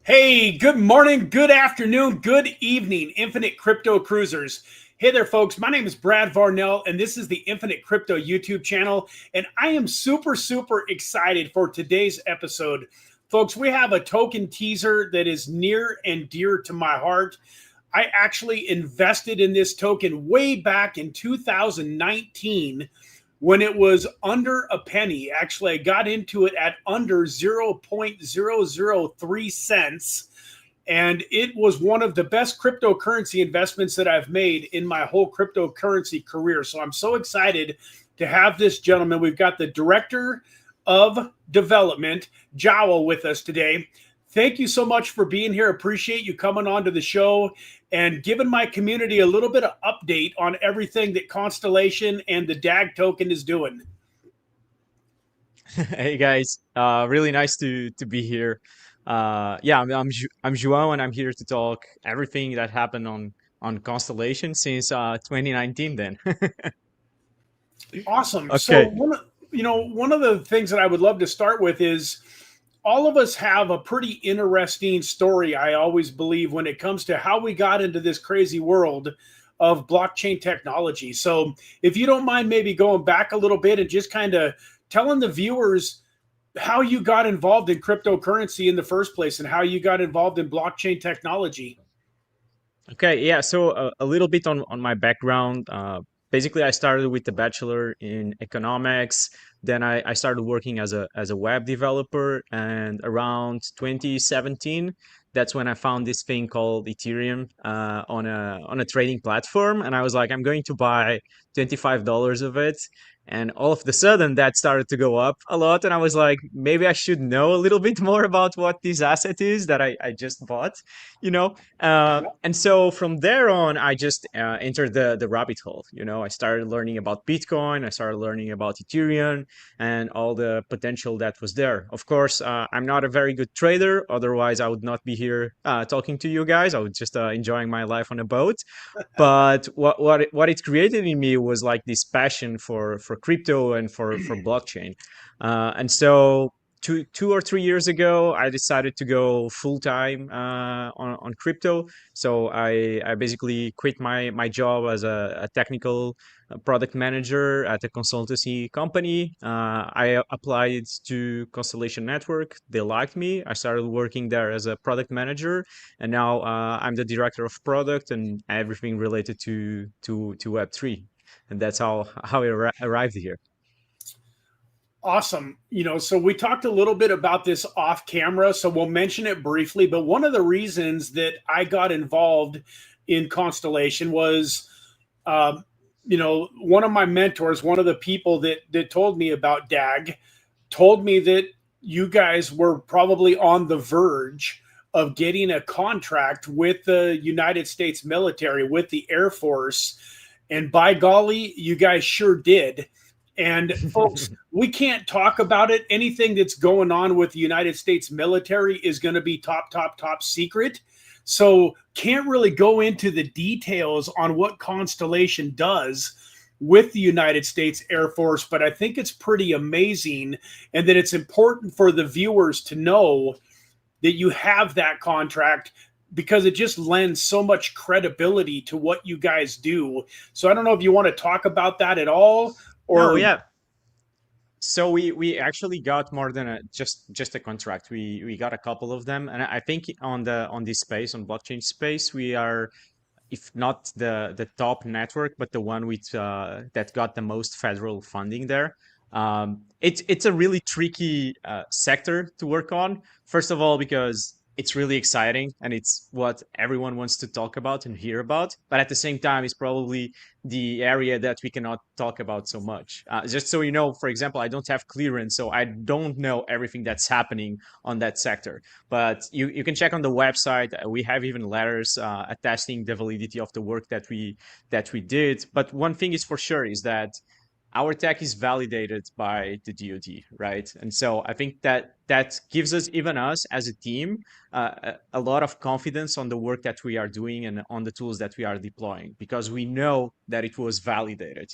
Hey, good morning, good afternoon, good evening, Infinite Crypto Cruisers. Hey there, folks. My name is Brad Varnell, and this is the Infinite Crypto YouTube channel. And I am super excited for today's episode. Folks, we have a token teaser that is near and dear to my heart. I actually invested in this token way back in 2019 when it was under a penny. Actually, I got into it at under 0.003 cents. And it was one of the best cryptocurrency investments that I've made in my whole cryptocurrency career. So I'm so excited to have this gentleman. We've got the director of development, Jowl, with us today. Thank you so much for being here. Appreciate you coming on to the show and giving my community a little bit of update on everything that Constellation and the DAG token is doing. Hey guys, really nice to be here. Yeah, I'm João, and I'm here to talk everything that happened on Constellation since 2019. Then, Awesome. So okay, one of the things that I would love to start with is all of us have a pretty interesting story, I always believe, when it comes to how we got into this crazy world of blockchain technology. So if you don't mind maybe going back a little bit and just kind of telling the viewers how you got involved in cryptocurrency in the first place and how you got involved in blockchain technology. okay, yeah. So a little bit on my background. Basically, I started with the bachelor in economics. Then I started working as a web developer, and around 2017, that's when I found this thing called Ethereum on a trading platform, and I was like, I'm going to buy $25 of it. And all of the sudden, that started to go up a lot, and I was like, maybe I should know a little bit more about what this asset is that I just bought, you know. And so from there on, I just entered the rabbit hole. I started learning about Bitcoin, I started learning about Ethereum, and all the potential that was there. Of course, I'm not a very good trader. Otherwise, I would not be here talking to you guys. I would just enjoying my life on a boat. But what it created in me was like this passion for crypto and for blockchain. And so two or 3 years ago, I decided to go full time on crypto. So I basically quit my job as a technical product manager at a consultancy company. I applied to Constellation Network. They liked me. I started working there as a product manager, and now I'm the director of product and everything related to Web3. And that's how I arrived here. Awesome. So we talked a little bit about this off camera, so we'll mention it briefly. But one of the reasons that I got involved in Constellation was, one of my mentors, one of the people that told me about DAG, told me that you guys were probably on the verge of getting a contract with the United States military, with the Air Force. And by golly, you guys sure did. And folks, we can't talk about it. Anything that's going on with the United States military is going to be top secret. So can't really go into the details on what Constellation does with the United States Air Force, but I think it's pretty amazing and that it's important for the viewers to know that you have that contract because it just lends so much credibility to what you guys do. So I don't know if you want to talk about that at all No, or. yeah. So we actually got more than just a contract. We got a couple of them, and I think on this space, on blockchain space, we are, if not the top network, but the one with that got the most federal funding there. It's a really tricky sector to work on. First of all, because it's really exciting and it's what everyone wants to talk about and hear about. But at the same time, it's probably the area that we cannot talk about so much. Just so you know, for example, I don't have clearance, so I don't know everything that's happening on that sector. But you can check on the website. We have even letters attesting the validity of the work that we did. But one thing is for sure is that our tech is validated by the DoD, right? And so I think that gives us, even us as a team, a lot of confidence on the work that we are doing and on the tools that we are deploying, because we know that it was validated.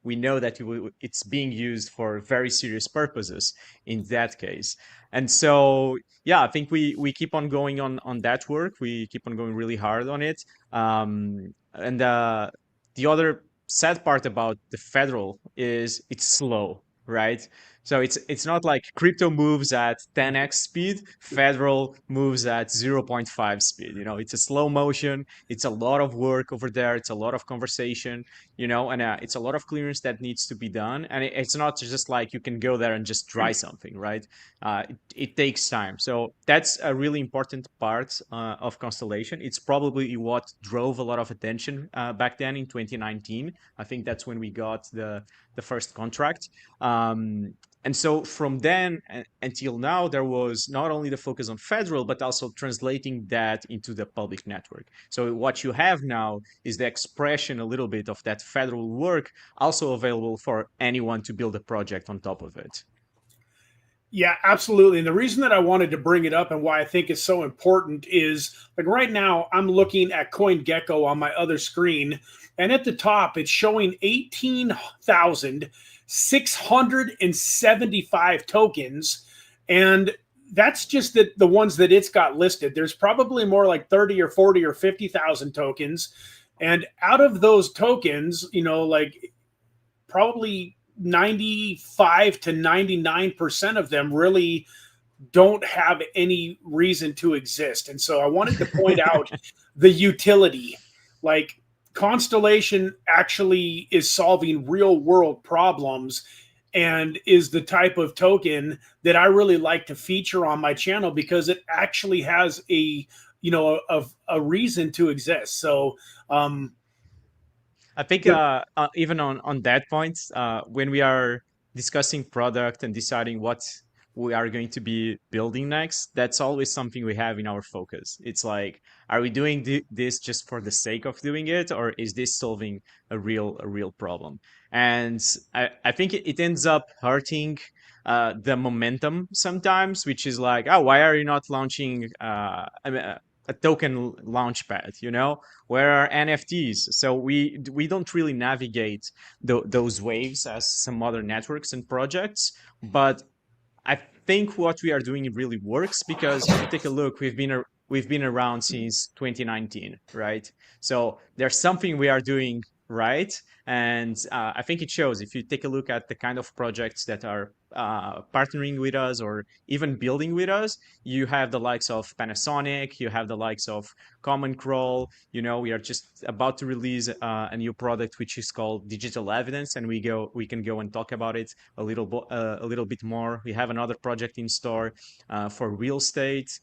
We know that it's being used for very serious purposes in that case. And so, yeah, I think we keep on going on that work. We keep on going really hard on it. And the other sad part about the federal is it's slow, right? So it's not like crypto moves at 10x speed, federal moves at zero point 0.5 speed. It's a slow motion. It's a lot of work over there. It's a lot of conversation, and it's a lot of clearance that needs to be done. And it's not just like you can go there and just try something, right? It takes time. So that's a really important part of Constellation. It's probably what drove a lot of attention back then in 2019. I think that's when we got the first contract. And so from then until now, there was not only the focus on federal, but also translating that into the public network. So what you have now is the expression a little bit of that federal work, also available for anyone to build a project on top of it. Yeah, absolutely. And the reason that I wanted to bring it up and why I think it's so important is like right now I'm looking at CoinGecko on my other screen, and at the top it's showing 18,675 tokens. And that's just the ones that it's got listed. There's probably more like 30 or 40 or 50,000 tokens. And out of those tokens, like probably 95 to 99% of them really don't have any reason to exist. And so I wanted to point out the utility. Like Constellation actually is solving real world problems and is the type of token that I really like to feature on my channel because it actually has a reason to exist. So I think the even on that point, when we are discussing product and deciding what we are going to be building next, that's always something we have in our focus. It's like, are we doing this just for the sake of doing it, or is this solving a real problem? And I think it ends up hurting the momentum sometimes, which is like, oh, why are you not launching a token launchpad? Where are NFTs? So we don't really navigate those waves as some other networks and projects, but I think what we are doing really works, because if you take a look, we've been around since 2019, right? So there's something we are doing right, and I think it shows. If you take a look at the kind of projects that are partnering with us or even building with us, you have the likes of Panasonic, you have the likes of Common Crawl. We are just about to release a new product which is called Digital Evidence, and we can go and talk about it a little bit more. We have another project in store for real estate.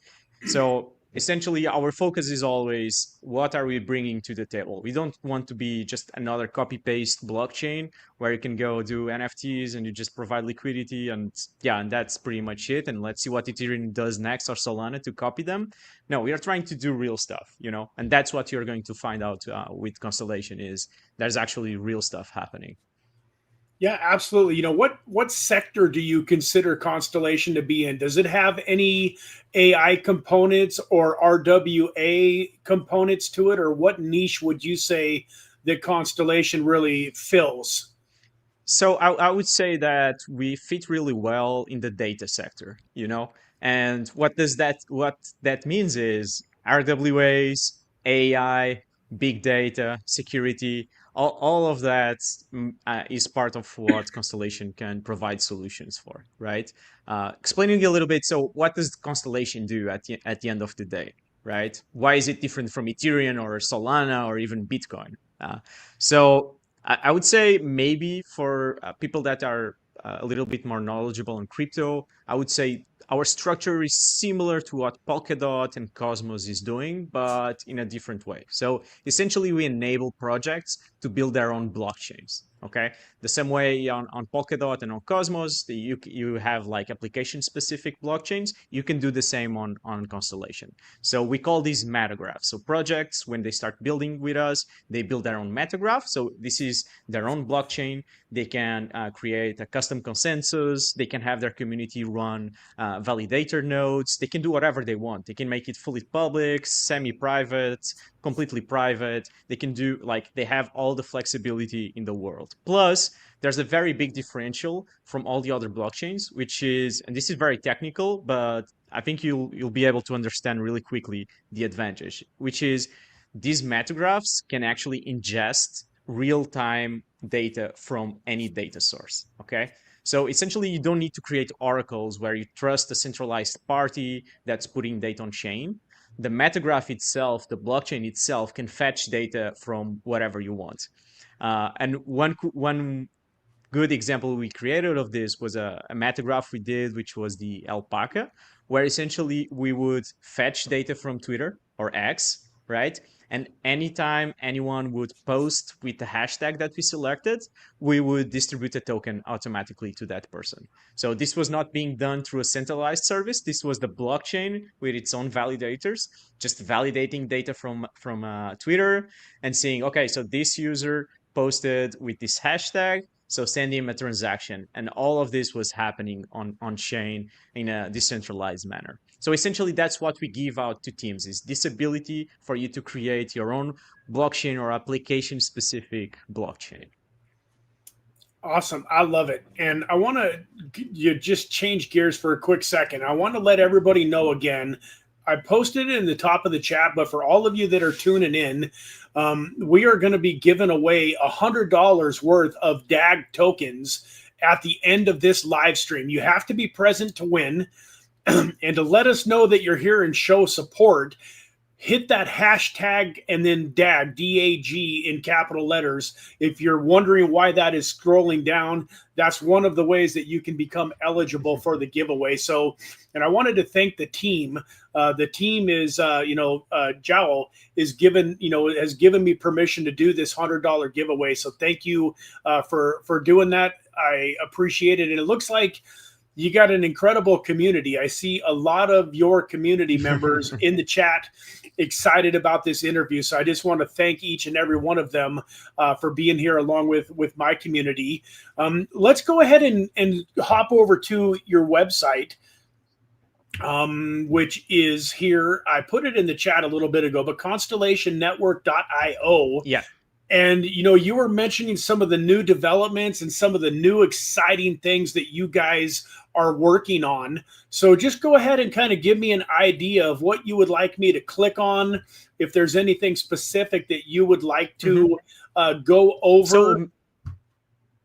So essentially, our focus is always, what are we bringing to the table? We don't want to be just another copy paste blockchain where you can go do NFTs and you just provide liquidity, and yeah, and that's pretty much it. And let's see what Ethereum does next, or Solana, to copy them. No, we are trying to do real stuff, and that's what you're going to find out with Constellation, is there's actually real stuff happening. Yeah, absolutely. What sector do you consider Constellation to be in? Does it have any AI components or RWA components to it, or what niche would you say that Constellation really fills? So I would say that we fit really well in the data sector, and what that means is RWAs, AI, big data, security, all of that is part of what Constellation can provide solutions for, right? Explaining a little bit, so what does Constellation do at the end of the day, right? Why is it different from Ethereum or Solana or even Bitcoin? So I would say maybe for people that are a little bit more knowledgeable on crypto, I would say our structure is similar to what Polkadot and Cosmos is doing, but in a different way. So essentially, we enable projects to build their own blockchains. Okay, the same way on Polkadot and on Cosmos, you have like application specific blockchains. You can do the same on Constellation. So we call these metagraphs. So projects, when they start building with us, they build their own metagraph. So this is their own blockchain. They can create a custom consensus. They can have their community run validator nodes. They can do whatever they want. They can make it fully public, semi-private, completely private. They can do like they have all the flexibility in the world. Plus, there's a very big differential from all the other blockchains, which is, and this is very technical, but I think you'll be able to understand really quickly the advantage, which is these metagraphs can actually ingest real-time data from any data source. Okay, so essentially, you don't need to create oracles where you trust a centralized party that's putting data on chain. The metagraph itself, the blockchain itself, can fetch data from whatever you want. And one good example we created of this was a metagraph we did, which was the alpaca, where essentially we would fetch data from Twitter or X, right? And anytime anyone would post with the hashtag that we selected, we would distribute a token automatically to that person. So this was not being done through a centralized service. This was the blockchain with its own validators, just validating data from Twitter and saying, okay, so this user posted with this hashtag, so send him a transaction. And all of this was happening on chain in a decentralized manner. So essentially, that's what we give out to teams, is this ability for you to create your own blockchain or application specific blockchain. Awesome. I love it. And I want to you just change gears for a quick second. I want to let everybody know again. I posted it in the top of the chat, but for all of you that are tuning in, we are going to be giving away $100 worth of DAG tokens at the end of this live stream. You have to be present to win. And to let us know that you're here and show support, hit that hashtag and then DAG, DAG in capital letters. If you're wondering why that is scrolling down, that's one of the ways that you can become eligible for the giveaway. So, and I wanted to thank the team. The team is, Jowl is given, has given me permission to do this $100 giveaway. So thank you for doing that. I appreciate it. And it looks like you got an incredible community. I see a lot of your community members in the chat excited about this interview. So I just want to thank each and every one of them for being here along with my community. Let's go ahead and hop over to your website, which is here. I put it in the chat a little bit ago, but constellationnetwork.io. Yeah. And, you were mentioning some of the new developments and some of the new exciting things that you guys are working on. So just go ahead and kind of give me an idea of what you would like me to click on, if there's anything specific that you would like to go over. So,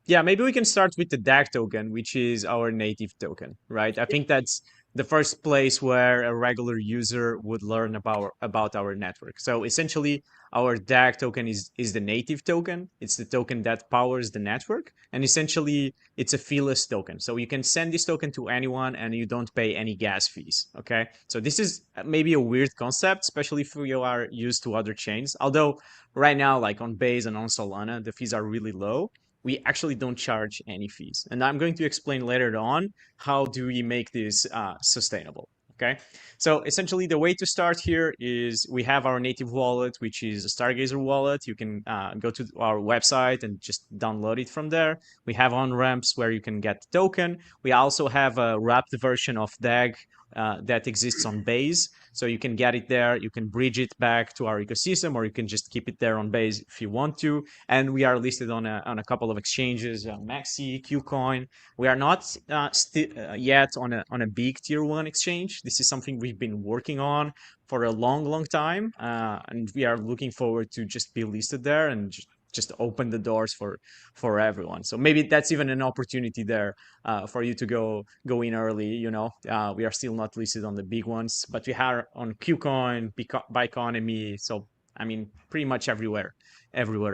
yeah, maybe we can start with the DAG token, which is our native token, right? I think that's the first place where a regular user would learn about our network. So essentially, our DAG token is the native token. It's the token that powers the network. And essentially, it's a feeless token. So you can send this token to anyone and you don't pay any gas fees, okay? So this is maybe a weird concept, especially if you are used to other chains. Although right now, like on Base and on Solana, the fees are really low. We actually don't charge any fees. And I'm going to explain later on how do we make this sustainable. Okay, so essentially the way to start here is we have our native wallet, which is a Stargazer wallet. You can go to our website and just download it from there. We have on-ramps where you can get the token. We also have a wrapped version of DAG that exists on Base. So you can get it there. You can bridge it back to our ecosystem, or you can just keep it there on Base if you want to. And we are listed on a couple of exchanges, Maxi, KuCoin. We are not yet on a big tier 1 exchange. This is something we've been working on for a long time, and we are looking forward to just be listed there and just open the doors for everyone. So maybe that's even an opportunity there for you to go in early. We are still not listed on the big ones, but we are on KuCoin, Biconomy. So I mean, pretty much everywhere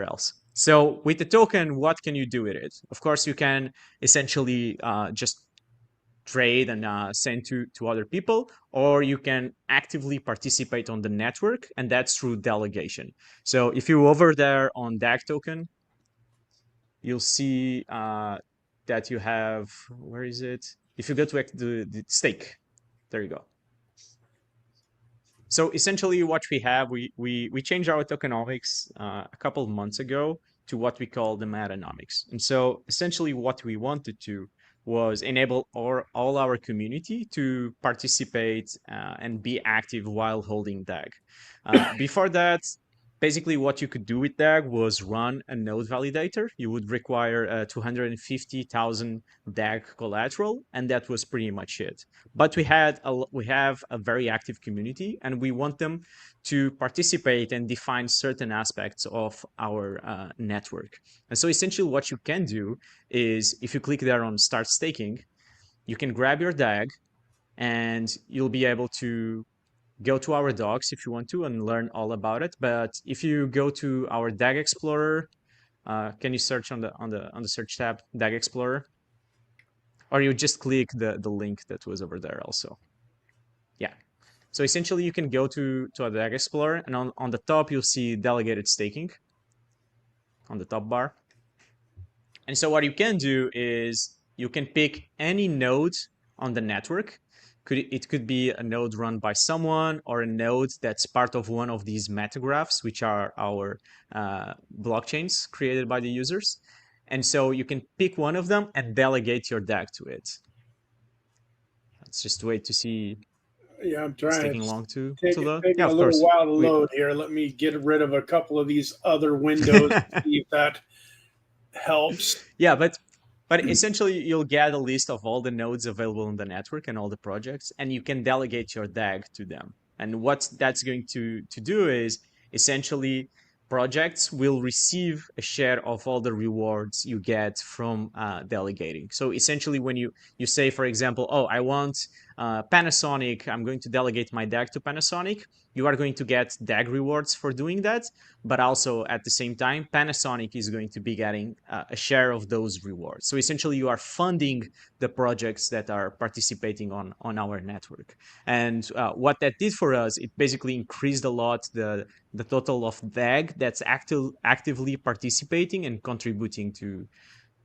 else. So with the token, what can you do with it? Of course, you can essentially just trade and send to other people, or you can actively participate on the network, and that's through delegation. So if you over there on DAG token, you'll see that you have, where is it? If you go to the stake, there you go. So essentially, what we have, we changed our tokenomics a couple of months ago to what we call the metanomics. And so essentially, what we wanted to was enable all our community to participate and be active while holding DAG. Before that, basically what you could do with DAG was run a node validator. You would require 250,000 DAG collateral, and that was pretty much it. But we have a very active community, and we want them to participate and define certain aspects of our network. And so essentially what you can do is, if you click there on start staking, you can grab your DAG and you'll be able to go to our docs if you want to and learn all about it. But if you go to our DAG Explorer, can you search on the search tab DAG Explorer? Or you just click the link that was over there also. Yeah. So essentially you can go to a DAG Explorer, and on the top you'll see delegated staking on the top bar. And so what you can do is you can pick any node on the network. It could be a node run by someone, or a node that's part of one of these metagraphs, which are our blockchains created by the users. And so you can pick one of them and delegate your DAG to it. Let's just wait to see. Yeah, I'm It's trying. taking It's long to taking load. Yeah, a of little course. while to load here. Let me get rid of a couple of these other windows and see if that helps. Yeah, but essentially you'll get a list of all the nodes available in the network and all the projects, and you can delegate your DAG to them. And what that's going to do is, essentially, projects will receive a share of all the rewards you get from delegating. So essentially, when you say, for example, oh, I want Panasonic, I'm going to delegate my DAG to Panasonic, you are going to get DAG rewards for doing that. But also at the same time, Panasonic is going to be getting a share of those rewards. So essentially, you are funding the projects that are participating on our network. And what that did for us, it basically increased a lot the total of DAG that's actively participating and contributing to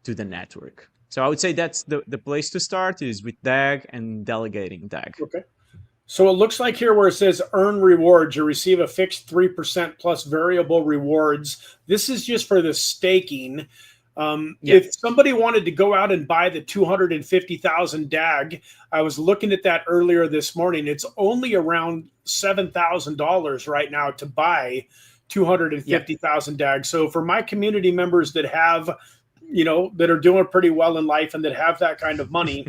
the network. So I would say that's the place to start, is with DAG and delegating DAG. Okay. So it looks like here where it says earn rewards, you receive a fixed 3% plus variable rewards. This is just for the staking. Yeah. If somebody wanted to go out and buy the 250,000 DAG, I was looking at that earlier this morning. It's only around $7,000 right now to buy 250,000 DAG. So for my community members that have, that are doing pretty well in life and that have that kind of money,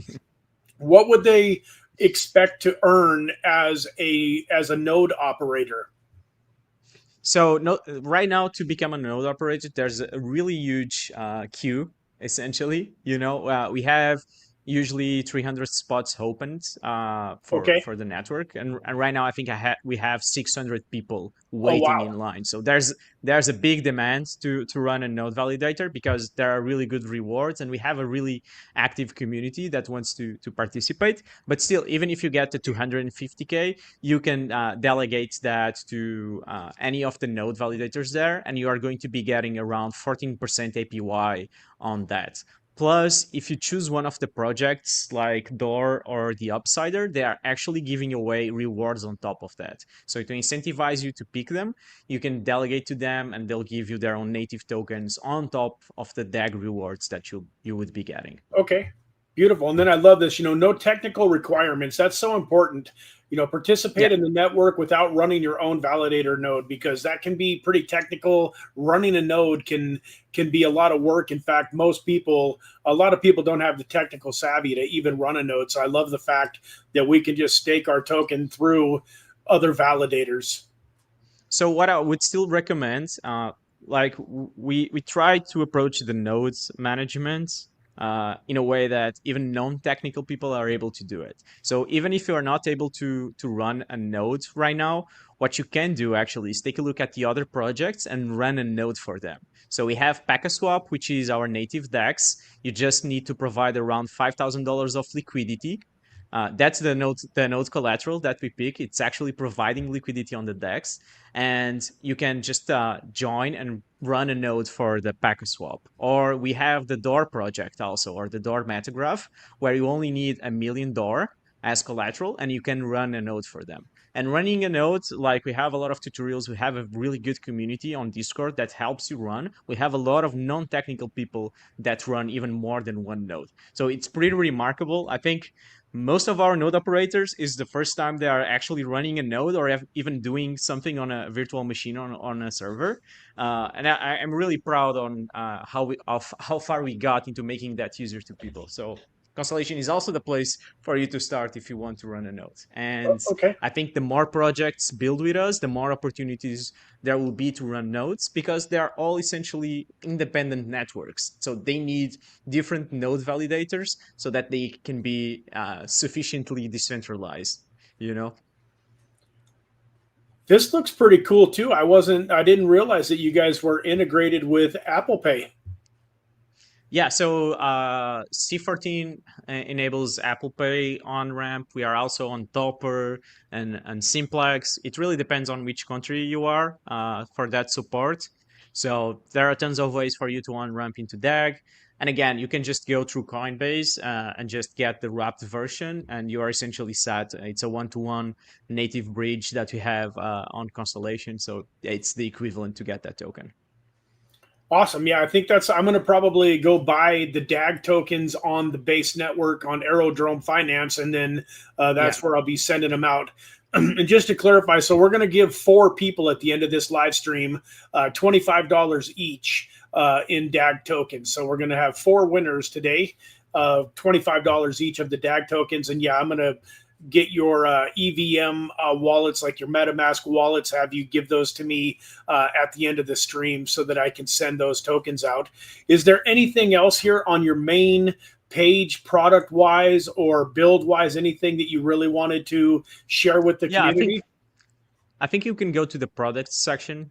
what would they expect to earn as a node operator? So no, right now, to become a node operator, there's a really huge queue. Essentially, we have usually 300 spots opened Okay. for the network, and right now I think we have 600 people Oh, waiting wow. in line. So there's a big demand to run a node validator, because there are really good rewards, and we have a really active community that wants to participate. But still, even if you get to 250K, you can delegate that to any of the node validators there, and you are going to be getting around 14% APY on that. Plus, if you choose one of the projects like Door or the Upsider, they are actually giving away rewards on top of that. So to incentivize you to pick them, you can delegate to them, and they'll give you their own native tokens on top of the DAG rewards that you would be getting. Okay. Beautiful. And then I love this, no technical requirements. That's so important. Participate Yeah. in the network without running your own validator node, because that can be pretty technical. Running a node can be a lot of work. In fact, a lot of people don't have the technical savvy to even run a node. So I love the fact that we can just stake our token through other validators. So what I would still recommend, like we try to approach the nodes management in a way that even non-technical people are able to do it. So even if you are not able to run a node right now, what you can do actually is take a look at the other projects and run a node for them. So we have PackAswap, which is our native DEX. You just need to provide around $5,000 of liquidity. That's the node collateral that we pick. It's actually providing liquidity on the DEX, and you can just join and run a node for the PackAswap. Or we have the Door project also, or the Door Metagraph, where you only need $1 million as collateral, and you can run a node for them. And running a node, like we have a lot of tutorials, we have a really good community on Discord that helps you run. We have a lot of non-technical people that run even more than one node. So it's pretty remarkable. I think most of our node operators is the first time they are actually running a node or even doing something on a virtual machine on a server. And I'm really proud on how far we got into making that easier to people. So Constellation is also the place for you to start if you want to run a node. And Okay. I think the more projects build with us, the more opportunities there will be to run nodes, because they are all essentially independent networks. So they need different node validators so that they can be sufficiently decentralized, you know? This looks pretty cool too. I didn't realize that you guys were integrated with Apple Pay. Yeah, so C14 enables Apple Pay on ramp. We are also on Topper and Simplex. It really depends on which country you are for that support. So there are tons of ways for you to on ramp into DAG. And again, you can just go through Coinbase and just get the wrapped version, and you are essentially set. It's a one-to-one native bridge that we have on Constellation. So it's the equivalent to get that token. Awesome. Yeah, I think I'm going to probably go buy the DAG tokens on the base network on Aerodrome Finance, and then Yeah. that's where I'll be sending them out. And just to clarify, so we're going to give 4 people at the end of this live stream $25 each in DAG tokens. So we're going to have 4 winners today, $25 each of the DAG tokens. And yeah, I'm going to get your EVM wallets, like your MetaMask wallets, have you give those to me at the end of the stream so that I can send those tokens out. Is there anything else here on your main page, product wise or build wise, anything that you really wanted to share with the Yeah, community? I think you can go to the products section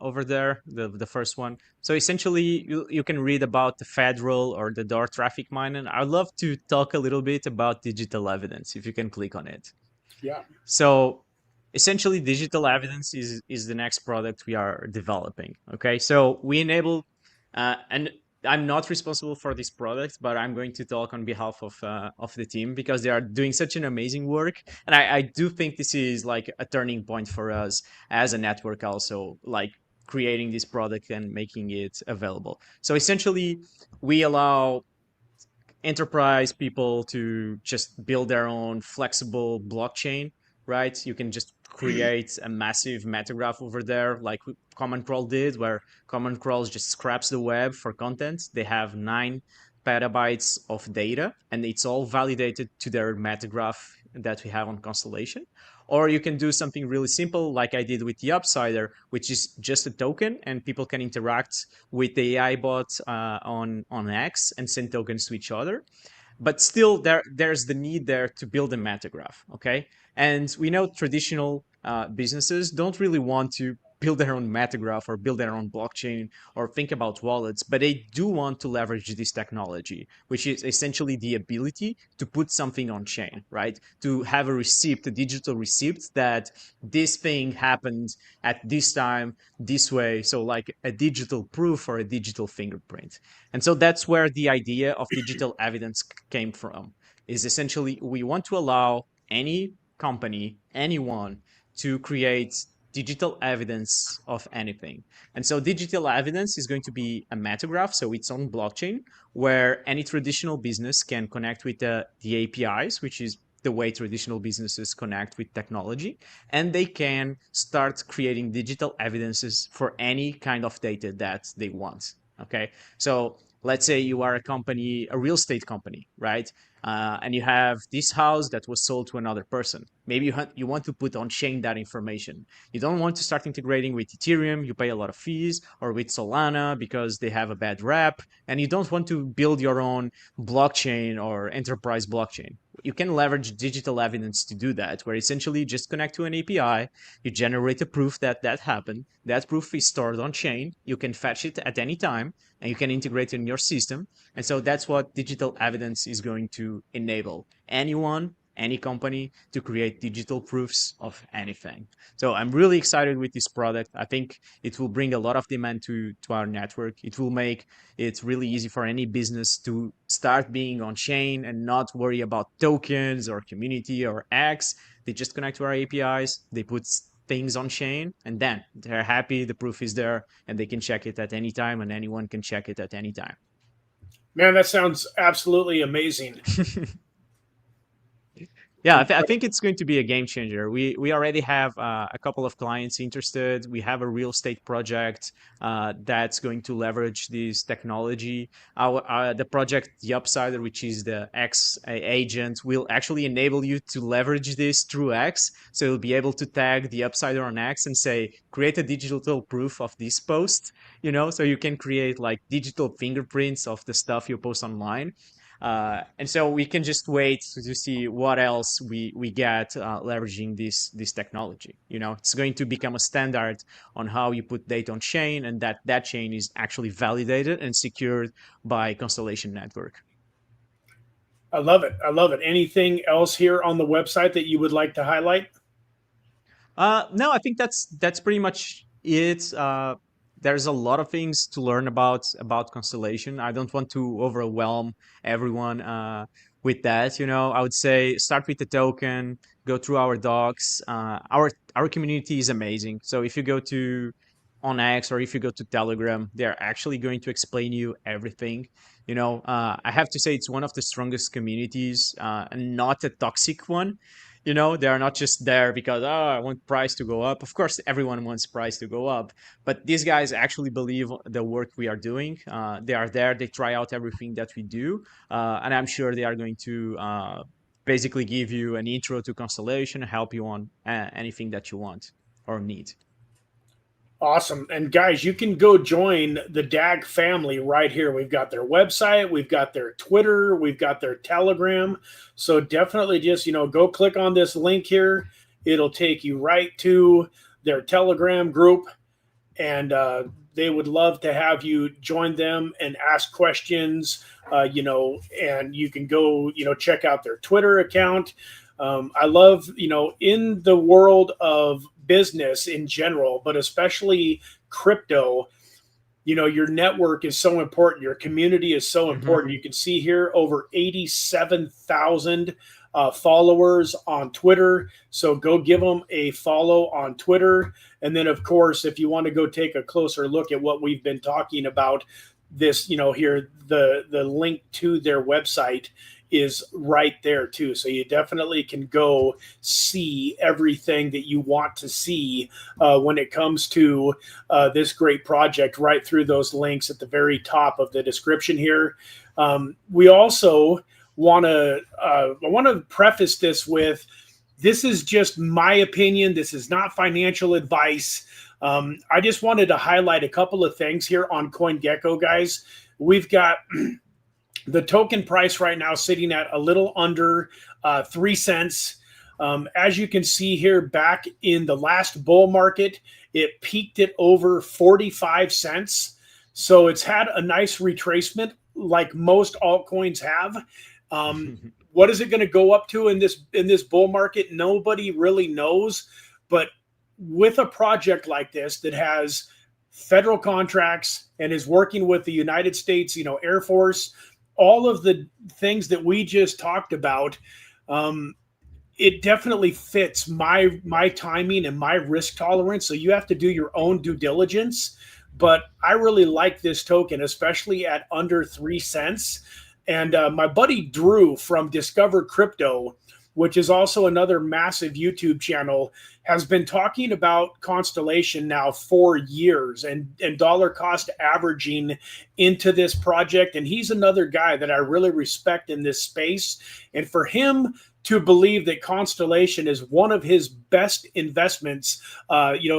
over there, the first one. So essentially, you can read about the federal or the door traffic mining. I'd love to talk a little bit about digital evidence, if you can click on it. Yeah. So essentially, digital evidence is the next product we are developing. Okay, so we enable, and I'm not responsible for this product, but I'm going to talk on behalf of the team because they are doing such an amazing work, and I do think this is like a turning point for us as a network, also like creating this product and making it available. So essentially, we allow enterprise people to just build their own flexible blockchain, right? You can just create a massive metagraph over there, like Common Crawl did, where Common Crawl just scraps the web for content. They have 9 petabytes of data, and it's all validated to their metagraph that we have on Constellation. Or you can do something really simple, like I did with the Upsider, which is just a token, and people can interact with the AI bot on X and send tokens to each other. But still, there's the need there to build a metagraph. Okay, and we know traditional businesses don't really want to build their own metagraph or build their own blockchain or think about wallets, but they do want to leverage this technology, which is essentially the ability to put something on chain, right? To have a receipt, a digital receipt that this thing happened at this time, this way. So like a digital proof or a digital fingerprint. And so that's where the idea of digital evidence came from. Is essentially we want to allow any company, anyone to create digital evidence of anything. And so digital evidence is going to be a metagraph, so its own blockchain, where any traditional business can connect with the APIs, which is the way traditional businesses connect with technology, and they can start creating digital evidences for any kind of data that they want. Okay, so let's say you are a company, a real estate company, right? and you have this house that was sold to another person. Maybe you want to put on chain that information. You don't want to start integrating with Ethereum. You pay a lot of fees, or with Solana because they have a bad rap, and you don't want to build your own blockchain or enterprise blockchain. You can leverage digital evidence to do that, where essentially you just connect to an API, you generate a proof that that happened. That proof is stored on chain. You can fetch it at any time, and you can integrate it in your system. And so that's what digital evidence is going to enable anyone, any company to create digital proofs of anything. So I'm really excited with this product. I think it will bring a lot of demand to our network. It will make it really easy for any business to start being on chain and not worry about tokens or community or X. They just connect to our APIs, they put things on chain, and then they're happy, the proof is there, and they can check it at any time, and anyone can check it at any time. Man, that sounds absolutely amazing. Yeah, I think it's going to be a game changer. We already have a couple of clients interested. We have a real estate project that's going to leverage this technology. The project, the Upsider, which is the X agent, will actually enable you to leverage this through X. So you'll be able to tag the Upsider on X and say, create a digital proof of this post. So you can create like digital fingerprints of the stuff you post online. And so we can just wait to see what else we get leveraging this technology. It's going to become a standard on how you put data on chain, and that chain is actually validated and secured by Constellation Network. I love it. I love it. Anything else here on the website that you would like to highlight? No, I think that's pretty much it. There's a lot of things to learn about Constellation. I don't want to overwhelm everyone with that. I would say start with the token, go through our docs. Our community is amazing. So if you go to on X or if you go to Telegram, they're actually going to explain you everything. I have to say it's one of the strongest communities, and not a toxic one. They are not just there because, I want price to go up. Of course, everyone wants price to go up, but these guys actually believe the work we are doing. They are there, they try out everything that we do, and I'm sure they are going to basically give you an intro to Constellation, help you on anything that you want or need. Awesome. And guys, you can go join the DAG family right here. We've got their website, we've got their Twitter, we've got their Telegram. So definitely just, go click on this link here. It'll take you right to their Telegram group. And they would love to have you join them and ask questions, and you can go, check out their Twitter account. I love, in the world of business in general, but especially crypto, your network is so important. Your community is so important. You can see here over 87,000 followers on Twitter. So go give them a follow on Twitter. And then, of course, if you want to go take a closer look at what we've been talking about, this, here, the link to their website is right there too. So you definitely can go see everything that you want to see when it comes to this great project right through those links at the very top of the description here. We also I want to preface this with, this is just my opinion. This is not financial advice. I just wanted to highlight a couple of things here on CoinGecko, guys. We've got the token price right now sitting at a little under 3 cents. As you can see here, back in the last bull market, it peaked at over 45 cents. So it's had a nice retracement like most altcoins have. What is it going to go up to in this bull market? Nobody really knows. But with a project like this that has federal contracts and is working with the United States, Air Force, all of the things that we just talked about, it definitely fits my timing and my risk tolerance. So you have to do your own due diligence. But I really like this token, especially at under 3 cents. And my buddy Drew from Discover Crypto which is also another massive YouTube channel, has been talking about Constellation now for years and dollar cost averaging into this project. And he's another guy that I really respect in this space. And for him to believe that Constellation is one of his best investments,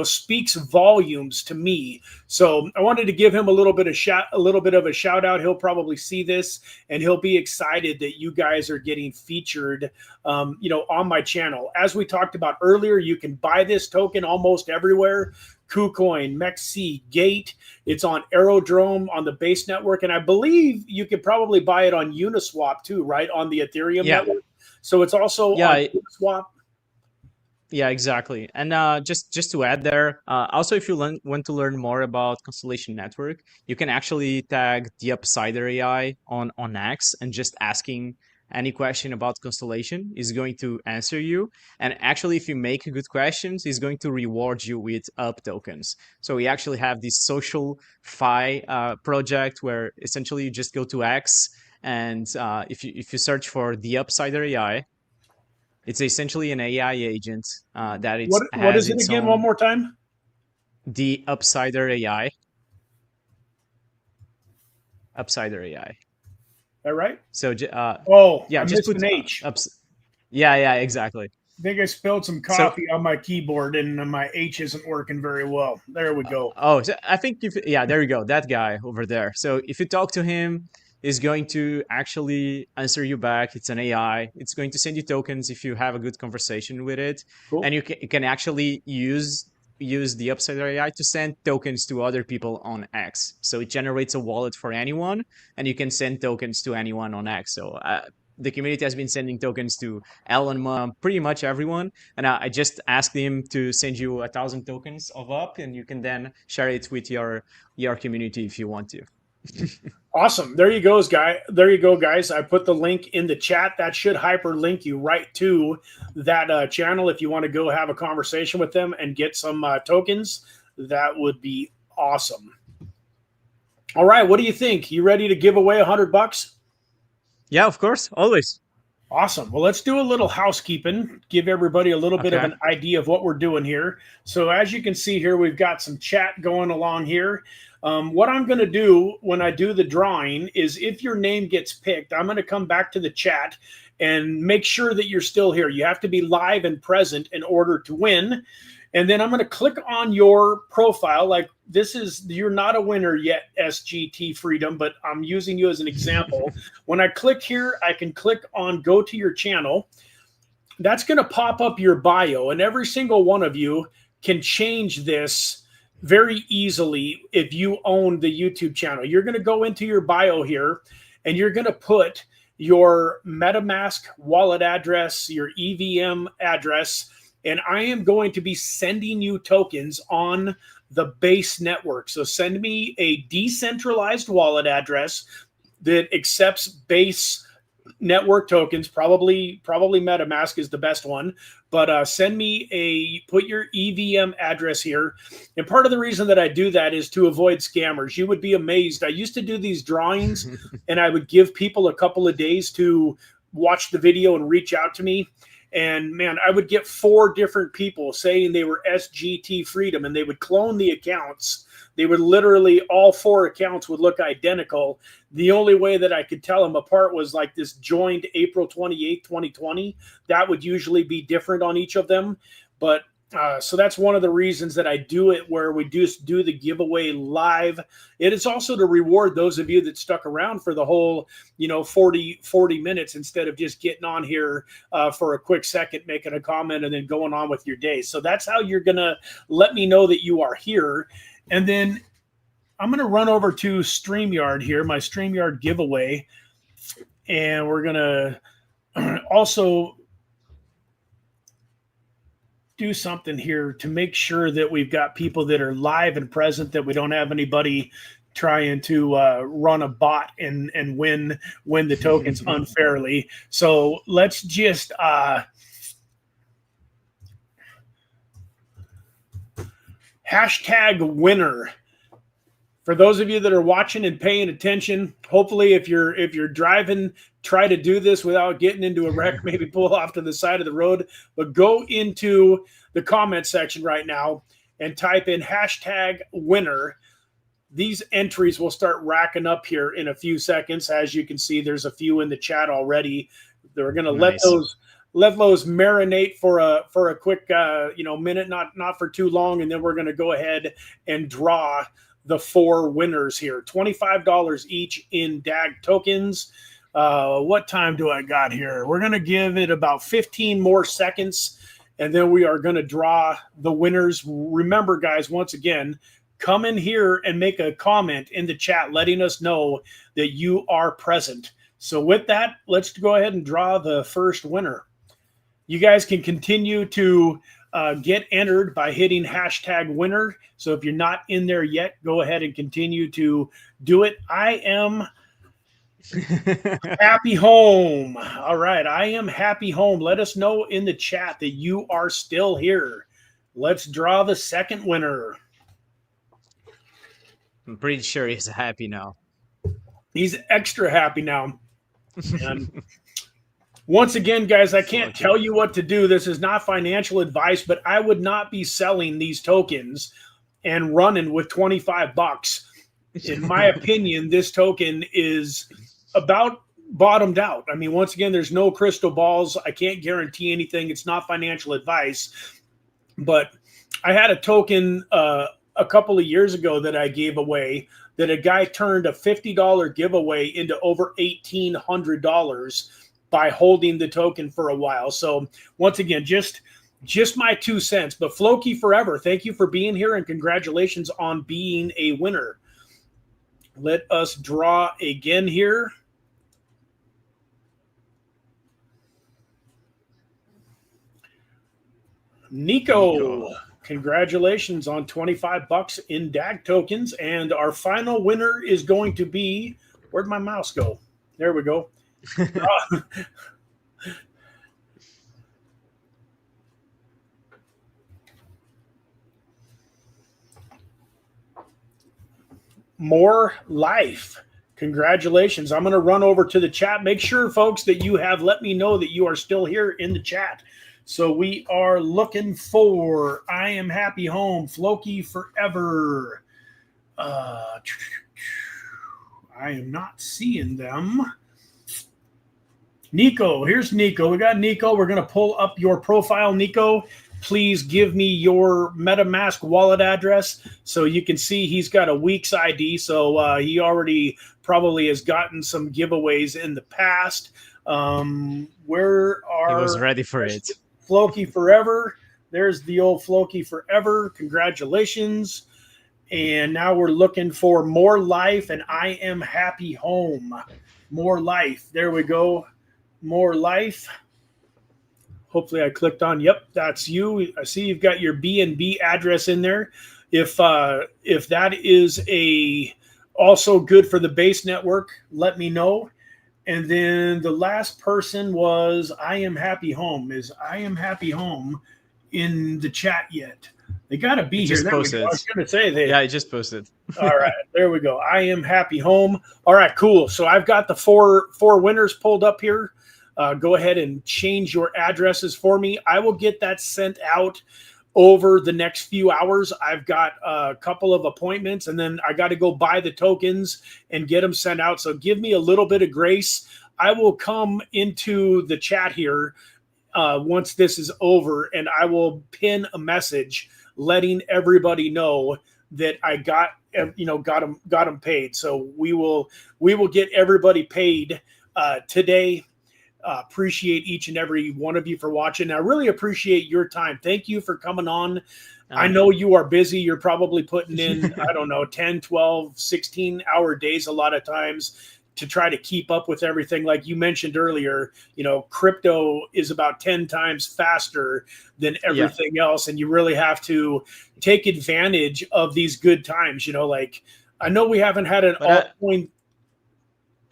speaks volumes to me. So I wanted to give him a little bit of a shout out. He'll probably see this and he'll be excited that you guys are getting featured, on my channel. As we talked about earlier, you can buy this token almost everywhere. KuCoin, MEXC, Gate. It's on Aerodrome on the Base network, and I believe you could probably buy it on Uniswap too, right, on the Ethereum network. So it's also on Uniswap. Yeah, exactly. And just to add there, also if you want to learn more about Constellation Network, you can actually tag the Upsider AI on X, and just asking any question about Constellation is going to answer you. And actually, if you make good questions, he's going to reward you with UP tokens. So we actually have this social fi project where essentially you just go to X, and if you search for the Upsider AI, it's essentially an AI agent that what is it again? One more time. The Upsider AI. Upsider AI. All right. So I missed an H. Yeah, exactly. I think I spilled some coffee on my keyboard and my H isn't working very well. There we go. So I think there you go. That guy over there. So if you talk to him, he's going to actually answer you back. It's an AI. It's going to send you tokens if you have a good conversation with it. Cool. And you can actually use the Upsider AI to send tokens to other people on X. So it generates a wallet for anyone, and you can send tokens to anyone on X. So the community has been sending tokens to Elon Musk, pretty much everyone. And I just asked him to send you 1,000 tokens of UP, and you can then share it with your community if you want to. Awesome. There you go, guys. I put the link in the chat. That should hyperlink you right to that channel if you want to go have a conversation with them and get some tokens. That would be awesome. All right. What do you think? You ready to give away $100? Yeah, of course. Always. Awesome. Well, let's do a little housekeeping, give everybody a little bit of an idea of what we're doing here. So as you can see here, we've got some chat going along here. What I'm going to do when I do the drawing is if your name gets picked, I'm going to come back to the chat and make sure that you're still here. You have to be live and present in order to win. And then I'm going to click on your profile. Like you're not a winner yet, SGT Freedom, but I'm using you as an example. When I click here, I can click on go to your channel. That's going to pop up your bio, and every single one of you can change this very easily if you own the YouTube channel. You're going to go into your bio here, and you're going to put your MetaMask wallet address, your EVM address, and I am going to be sending you tokens on the Base network. So send me a decentralized wallet address that accepts Base network tokens. Probably MetaMask is the best one. But put your EVM address here. And part of the reason that I do that is to avoid scammers. You would be amazed. I used to do these drawings and I would give people a couple of days to watch the video and reach out to me. And man, I would get 4 different people saying they were SGT Freedom, and they would clone the accounts. They would literally, all 4 accounts would look identical. The only way that I could tell them apart was like this joined April 28th, 2020. That would usually be different on each of them. But so that's one of the reasons that I do it, where we just do the giveaway live. It is also to reward those of you that stuck around for the whole, 40 minutes instead of just getting on here for a quick second, making a comment and then going on with your day. So that's how you're going to let me know that you are here. And then I'm going to run over to StreamYard here, my StreamYard giveaway. And we're going to also do something here to make sure that we've got people that are live and present, that we don't have anybody trying to run a bot and win the tokens unfairly. So let's just hashtag winner For those of you that are watching and paying attention, hopefully if you're driving, try to do this without getting into a wreck, maybe pull off to the side of the road, but go into the comment section right now and type in hashtag winner. These entries will start racking up here in a few seconds. As you can see, there's a few in the chat already. They're going to Nice. let those marinate for a quick minute, not for too long, and then we're going to go ahead and draw the 4 winners here. $25 each in DAG tokens. What time do I got here? We're going to give it about 15 more seconds, and then we are going to draw the winners. Remember, guys, once again, come in here and make a comment in the chat letting us know that you are present. So with that, let's go ahead and draw the first winner. You guys can continue to get entered by hitting hashtag winner. So if you're not in there yet, go ahead and continue to do it. I am happy home. All right. I am happy home. Let us know in the chat that you are still here. Let's draw the second winner. I'm pretty sure he's happy now. He's extra happy now. And once again, guys, I can't tell you what to do. This is not financial advice, but I would not be selling these tokens and running with 25 bucks. In my opinion, this token is about bottomed out. I mean, once again, there's no crystal balls. I can't guarantee anything. It's not financial advice. But I had a token a couple of years ago that I gave away that a guy turned a $50 giveaway into over $1,800 by holding the token for a while. So once again, just my 2 cents. But Floki Forever, thank you for being here and congratulations on being a winner. Let us draw again here. Nico, congratulations on 25 bucks in DAG tokens. And our final winner is going to be, where'd my mouse go? There we go. More life. Congratulations. I'm going to run over to the chat. Make sure, folks, that you have let me know that you are still here in the chat. So we are looking for I Am Happy Home, Floki Forever. I am not seeing them. Nico, here's Nico. We got Nico. We're going to pull up your profile, Nico. Please give me your MetaMask wallet address so you can see he's got a week's ID. So he already probably has gotten some giveaways in the past. Where are he was ready for it? Floki Forever. There's the old Floki Forever. Congratulations. And now we're looking for More Life and I Am Happy Home. More Life. There we go. More Life. Hopefully I clicked on, yep, that's you. I see you've got your BNB address in there. If that is also good for the base network, let me know. And then the last person was I Am Happy Home. Is I Am Happy Home in the chat yet? They got to be here. Just posted. I was going to say yeah, I just posted. All right, there we go. I Am Happy Home. All right, cool. So I've got the four winners pulled up here. Go ahead and change your addresses for me. I will get that sent out over the next few hours. I've got a couple of appointments, and then I got to go buy the tokens and get them sent out. So give me a little bit of grace. I will come into the chat here once this is over, and I will pin a message letting everybody know that I got them paid. So we will get everybody paid today. Appreciate each and every one of you for watching. I really appreciate your time. Thank you for coming on. I know you are busy. You're probably putting in, I don't know, 10, 12, 16-hour days a lot of times to try to keep up with everything. Like you mentioned earlier, crypto is about 10 times faster than everything else. And you really have to take advantage of these good times. Like I know we haven't had an altcoin.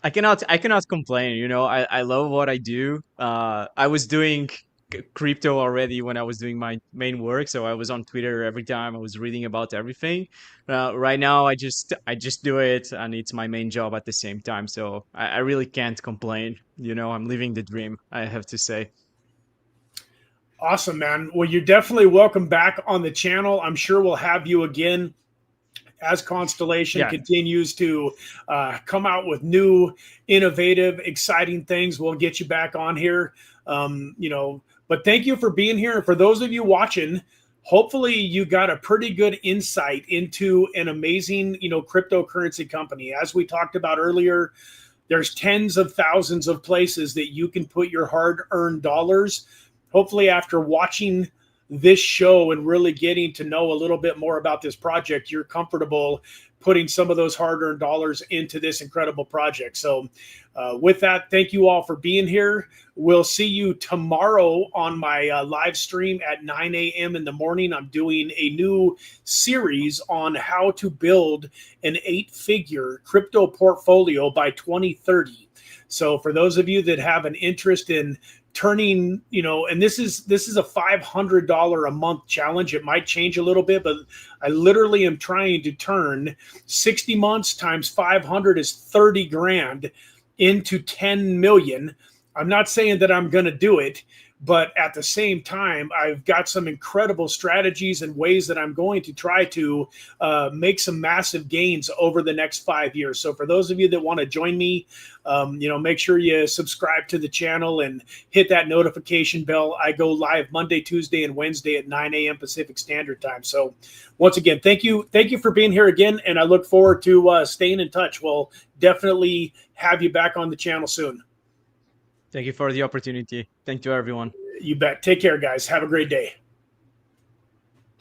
I cannot complain. I love what I do. I was doing crypto already when I was doing my main work. So I was on Twitter every time. I was reading about everything. Right now, I just do it, and it's my main job at the same time. So I really can't complain. I'm living the dream, I have to say. Awesome, man. Well, you're definitely welcome back on the channel. I'm sure we'll have you again as Constellation Yeah, continues to come out with new, innovative, exciting things. We'll get you back on here. But thank you for being here. And for those of you watching, hopefully you got a pretty good insight into an amazing, cryptocurrency company. As we talked about earlier, there's tens of thousands of places that you can put your hard-earned dollars. Hopefully, after watching this show and really getting to know a little bit more about this project, you're comfortable putting some of those hard-earned dollars into this incredible project. So with that, thank you all for being here. We'll see you tomorrow on my live stream at 9 a.m. in the morning. I'm doing a new series on how to build an 8-figure crypto portfolio by 2030. So for those of you that have an interest in turning, and this is a $500 a month challenge. It might change a little bit, but I literally am trying to turn 60 months times 500 is 30 grand into 10 million. I'm not saying that I'm going to do it, but at the same time, I've got some incredible strategies and ways that I'm going to try to make some massive gains over the next 5 years. So for those of you that want to join me, make sure you subscribe to the channel and hit that notification bell. I go live Monday, Tuesday, and Wednesday at 9 a.m. Pacific Standard Time. So once again, thank you for being here again, and I look forward to staying in touch. We'll definitely have you back on the channel soon. thank you for the opportunity. Thank you, everyone. You bet. Take care, guys. Have a great day.